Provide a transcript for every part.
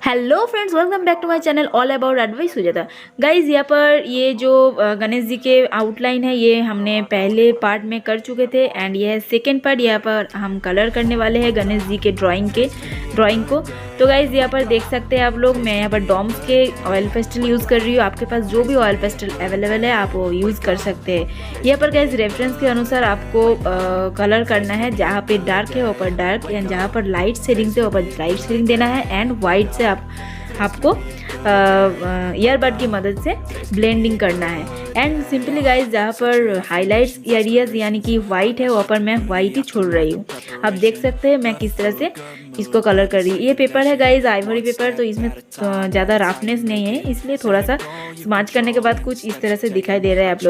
Hello friends, welcome back to my channel all about advice Sujata. Guys, यहाँ पर ये जो गणेश जी के आउटलाइन है ये हमने पहले पार्ट में कर चुके थे एंड ये है सेकेंड पार्ट। यहाँ पर हम कलर करने वाले हैं गणेश जी के ड्राइंग को। तो गाइज यहाँ पर देख सकते हैं आप लोग, मैं यहाँ पर डॉम्स के ऑयल पेस्टल यूज़ कर रही हूँ। आपके पास जो भी ऑयल पेस्टल अवेलेबल है आप वो यूज़ कर सकते हैं। यहाँ पर गाइज रेफरेंस के अनुसार आपको कलर करना है। जहाँ पे डार्क है वहाँ पर डार्क एंड जहाँ पर लाइट शेडिंग से वहाँ पर लाइट शेडिंग देना है एंड वाइट से आपको ईयरबड की मदद से ब्लेंडिंग करना है। एंड सिंपली गाइज जहाँ पर हाइलाइट्स एरियाज यानी कि वाइट है वहाँ पर मैं वाइट ही छोड़ रही हूँ। आप देख सकते हैं मैं किस तरह से इसको कलर कर रही हूँ। ये पेपर है गाइज आइवरी पेपर, तो इसमें ज़्यादा रफनेस नहीं है, इसलिए थोड़ा सा स्माच करने के बाद कुछ इस तरह से दिखाई दे रहा है आप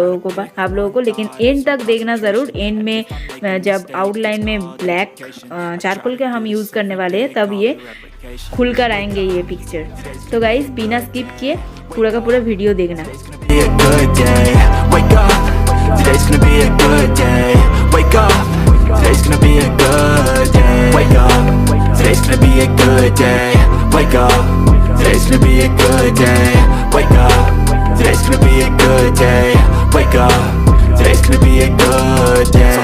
लोगों को। लेकिन एंड तक देखना ज़रूर। एंड में जब आउटलाइन में ब्लैक चारकोल का हम यूज़ करने वाले हैं तब ये खुल कर आएंगे ये पिक्चर। तो गाइज बिना स्किप किए पूरा का पूरा वीडियो देखना।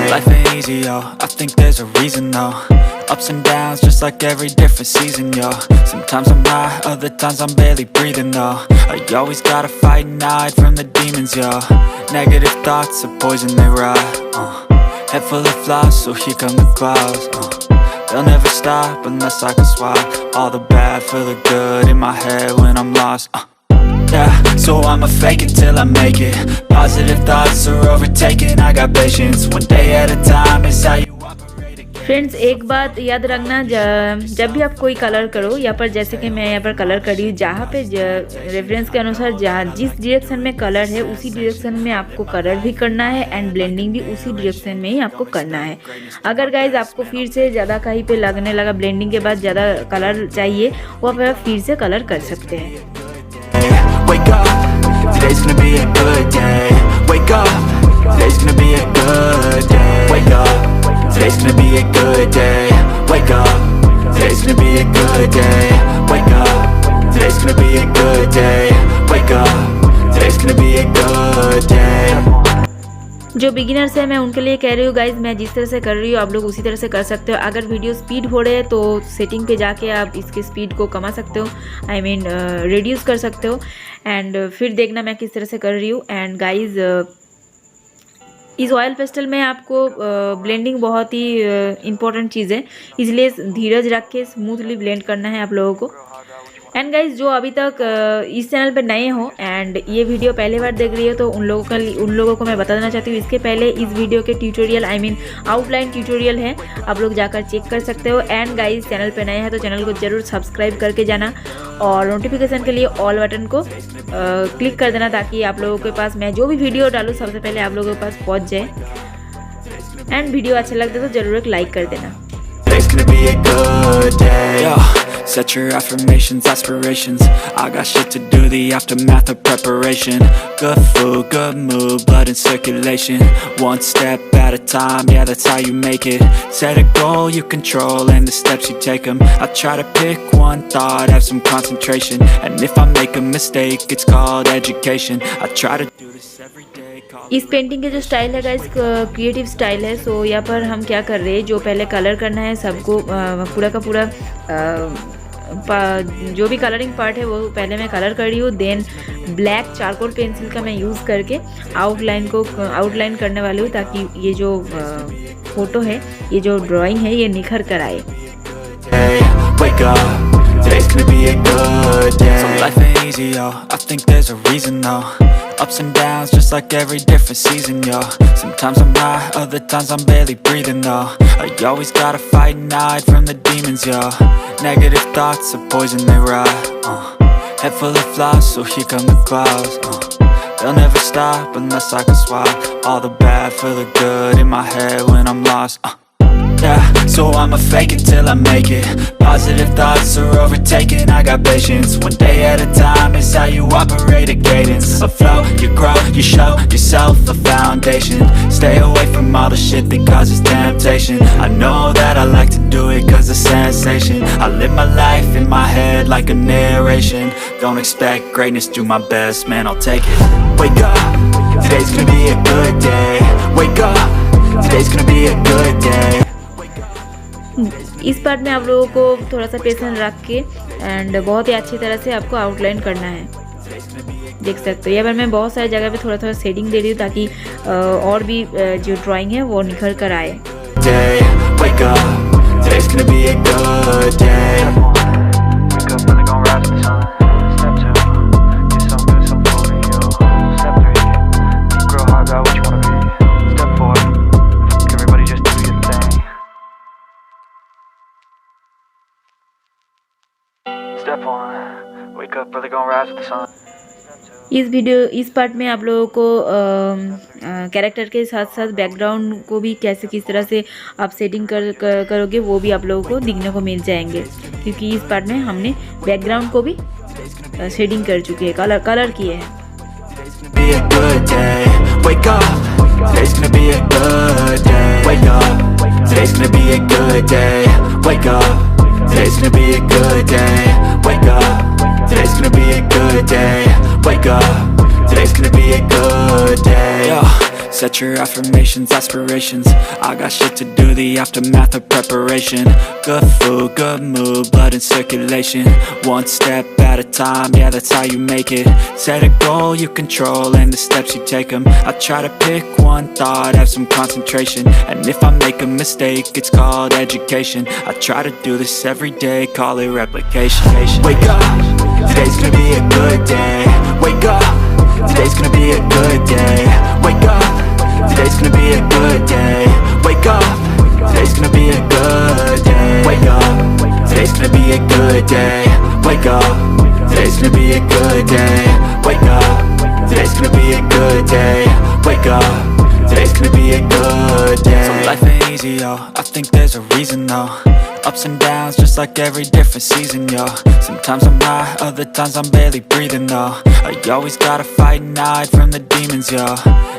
Life ain't easy, yo. I think there's a reason, though. Ups and downs, just like every different season, yo. Sometimes I'm high, other times I'm barely breathing, though. I always gotta fight and hide from the demons, yo. Negative thoughts are poison, they rot. Head full of flies, so here come the clouds. They'll never stop unless I can swap all the bad for the good in my head when I'm lost. Yeah, so I'ma fake it till I make it. Positive thoughts are overtaken. I got patience, one day at a time is how you operate again. Friends एक बात याद रखना, जब भी आप कोई colour करो, यहाँ पर जैसे कि मैं यहाँ पर कलर कर रही हूँ, जहाँ पे रेफरेंस के अनुसार जहाँ जिस डायरेक्शन में कलर है उसी डायरेक्शन में आपको कलर भी करना है एंड ब्लेंडिंग भी उसी डायरेक्शन में ही आपको करना है। अगर गाइज आपको फिर से ज़्यादा कहीं पे लगने लगा, ब्लेंडिंग के बाद ज़्यादा कलर चाहिए, वो आप फिर से कलर कर सकते हैं। Wake up, today's gonna be a good day. Wake up, today's gonna be a good day. Wake up, today's gonna be a good day. Wake up, today's gonna be a good day. Wake up, today's gonna be a good day. Wake up, today's gonna be a good day. जो beginners है मैं उनके लिए कह रही हूँ guys, मैं जिस तरह से कर रही हूँ आप लोग उसी तरह से कर सकते हो। अगर वीडियो स्पीड हो रहे हैं तो सेटिंग पे जाके आप इसके स्पीड को कमा सकते हो, आई मीन रिड्यूस कर सकते हो। एंड फिर देखना मैं किस तरह से कर रही हूँ। एंड गाइज इस ऑयल पेस्टल में आपको ब्लेंडिंग बहुत ही इम्पोर्टेंट चीज़ है, इसलिए धीरज रख के स्मूथली ब्लेंड करना है आप लोगों को। एंड गाइज जो अभी तक इस चैनल पर नए हो एंड ये वीडियो पहली बार देख रही हो तो उन लोगों को मैं बता देना चाहती हूँ, इसके पहले इस वीडियो के tutorial I mean outline tutorial है, आप लोग जाकर चेक कर सकते हो। एंड गाइज चैनल पे नए हैं तो चैनल को जरूर सब्सक्राइब करके जाना और नोटिफिकेशन के लिए ऑल बटन को क्लिक कर देना ताकि आप लोगों के पास मैं जो भी वीडियो डालूँ सबसे पहले आप लोगों के पास पहुँच जाए। एंड वीडियो अच्छा लगता तो ज़रूर एक लाइक कर देना। Today's gonna be a good day. Yo, set your affirmations, aspirations. I got shit to do, the aftermath of preparation. Good food, good mood, blood in circulation. One step at a time, yeah, that's how you make it. Set a goal you control and the steps you take them. I try to pick one thought, have some concentration. And if I make a mistake, it's called education. I try to do this every day. इस painting के जो style है guys creative style है। सो यहाँ पर हम क्या कर रहे हैं, जो पहले कलर करना है सबको पूरा का पूरा जो भी कलरिंग पार्ट है वो पहले मैं कलर कर रही हूँ। देन ब्लैक चारकोल पेंसिल का मैं यूज़ करके आउटलाइन करने वाली हूँ ताकि ये जो फोटो है, ये जो ड्राइंग है ये निखर कर आए। Today's gonna be a good day. So life ain't easy, yo. I think there's a reason, though. Ups and downs, just like every different season, yo. Sometimes I'm high, other times I'm barely breathing, though. I always gotta fight and hide from the demons, yo. Negative thoughts are poison, they rot. Head full of flies, so here come the clouds. They'll never stop unless I can swap all the bad for the good in my head when I'm lost. Yeah, so I'ma fake it till I make it. Positive thoughts are overtaken. I got patience, one day at a time is how you operate a cadence. Afloat, you grow, you show yourself a foundation. Stay away from all the shit that causes temptation. I know that I like to do it cause it's sensation. I live my life in my head head like a narration. Don't expect greatness, do my best, man, I'll take it. Wake up, today's gonna be a good day. Wake up, today's gonna be a good day. इस part में आप लोगों को थोड़ा सा patience रख के and बहुत ही अच्छी तरह से आपको आउटलाइन करना है। देख सकते हो यहाँ पर मैं बहुत सारी जगह पे थोड़ा थोड़ा शेडिंग दे रही हूँ ताकि और भी जो ड्राइंग है वो निखर कर आए। इस पार्ट में आप लोगों को कैरेक्टर के साथ साथ बैकग्राउंड को भी किस तरह से आप सेटिंग करोगे वो भी आप लोगों को दिखने को मिल जाएंगे, क्योंकि इस पार्ट में हमने बैकग्राउंड को भी शेडिंग कर चुके हैं, कलर किए हैं। Today's gonna be a good day. Wake up. Today's gonna be a good day. Wake up. Today's gonna be a good day. Yo, set your affirmations, aspirations. I got shit to do, the aftermath of preparation. Good food, good mood, blood in circulation. One step at a time, yeah, that's how you make it. Set a goal you control and the steps you take them. I try to pick one thought, have some concentration. And if I make a mistake, it's called education. I try to do this every day, call it replication. Wake up, today's gonna be a good day. Wake up, today's gonna be a good day. Wake up, today's gonna be a good day. Wake up, today's gonna be a good day. Wake up, today's gonna be a good day. Wake up, today's gonna be a good day. Wake up, today's gonna be a good day. Wake up, today's gonna be a good day. So life ain't easy, yo, I think there's a reason though. Ups and downs, just like every different season, yo. Sometimes I'm high, other times I'm barely breathing, though. You always gotta fight and hide from the demons, yo.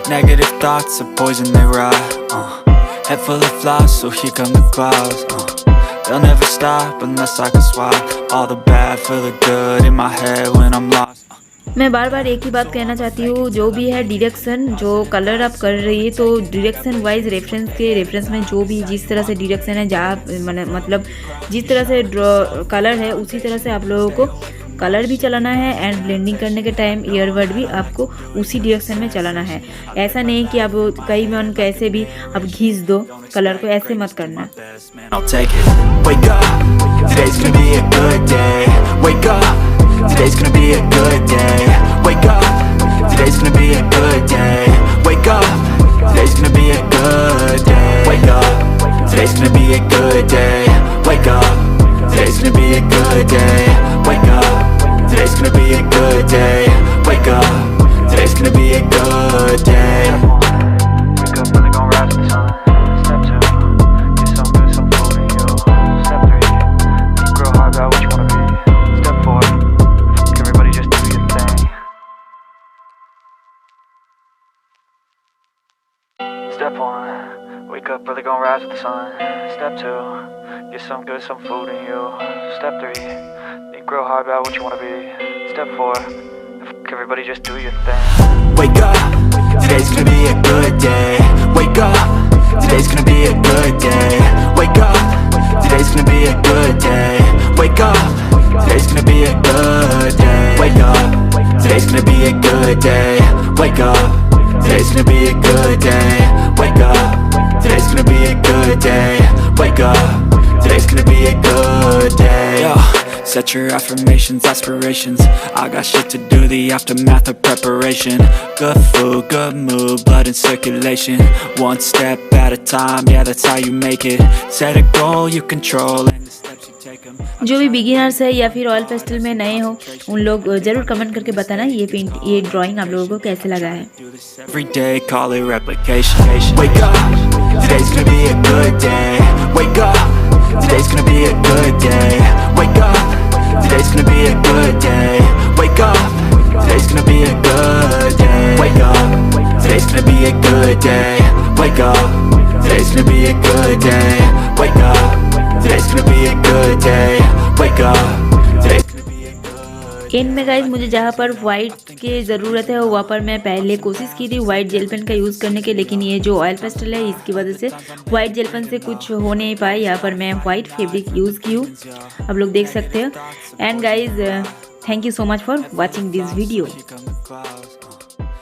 Negative thoughts are poison, they rot. Head full of flies, so here come the clouds. They'll never stop unless I can swap all the bad for the good in my head when I'm lost. मैं बार बार एक ही बात कहना चाहती हूँ, जो भी है direction, जो कलर आप कर रही है तो डायरेक्शन वाइज रेफरेंस में जो भी जिस तरह से डायरेक्शन है, जहाँ मतलब जिस तरह से कलर है उसी तरह से आप लोगों को कलर भी चलाना है एंड ब्लेंडिंग करने के टाइम ईयरवर्ड भी आपको उसी डायरेक्शन में चलाना है। ऐसा नहीं कि आप कहीं मन कैसे भी आप घिस दो कलर को, ऐसे मत करना। Today's gonna be a good day. Wake up. Today's gonna be a good day. Wake up. Today's gonna be a good day. Wake up. Today's gonna be a good day. Wake up. Today's gonna be a good day. Wake up. Today's gonna be a good day. Wake up. Today's gonna be a good day. Wake up, really gonna rise with the sun. Step 2, get some good, some food in you. Step 3, think real hard about what you wanna be. Step 4, Step 1, wake up, really gonna rise with the sun. Step 2, get some good, some food in you. Step 3, think real hard about what you wanna be. Step 4, everybody just do your thing. Wake up, today's gonna be a good day. Wake up, today's gonna be a good day. Wake up, today's gonna be a good day. Wake up, today's gonna be a good day. Wake up, today's gonna be a good day. Wake up. Today's gonna be a good day. Wake up. Today's gonna be a good day. Wake up. Today's gonna be a good day. Yo, set your affirmations, aspirations. I got shit to do, the aftermath of preparation. Good food, good mood, blood in circulation. One step at a time, yeah, that's how you make it. Set a goal you control and the steps you take them. जो भी beginners है या फिर oil pastel में नए हो उन लोग ज़रूर कमेंट करके बताना ये ड्राइंग आप लोगों को कैसे लगा है। Every day, call it replication. Wake up, today's gonna be a good day. Wake up, today's gonna be a good day. Wake up, today's gonna be a good day. Wake up, today's gonna be a good day. Wake up, today's gonna be a good day. Wake up, today's gonna be a good day. Wake up, today's gonna be a good day. Wake up, today's and में guys मुझे जहाँ पर white की ज़रूरत है वहाँ पर मैं पहले कोशिश की थी वाइट जेल पेन का यूज़ करने के, लेकिन ये जो ऑयल पेस्टल है इसकी वजह से वाइट जेल पेन से कुछ हो नहीं पाया। यहाँ पर मैं वाइट फैब्रिक यूज़ की हूँ, आप लोग देख सकते हो। And guys thank you so much for watching this video.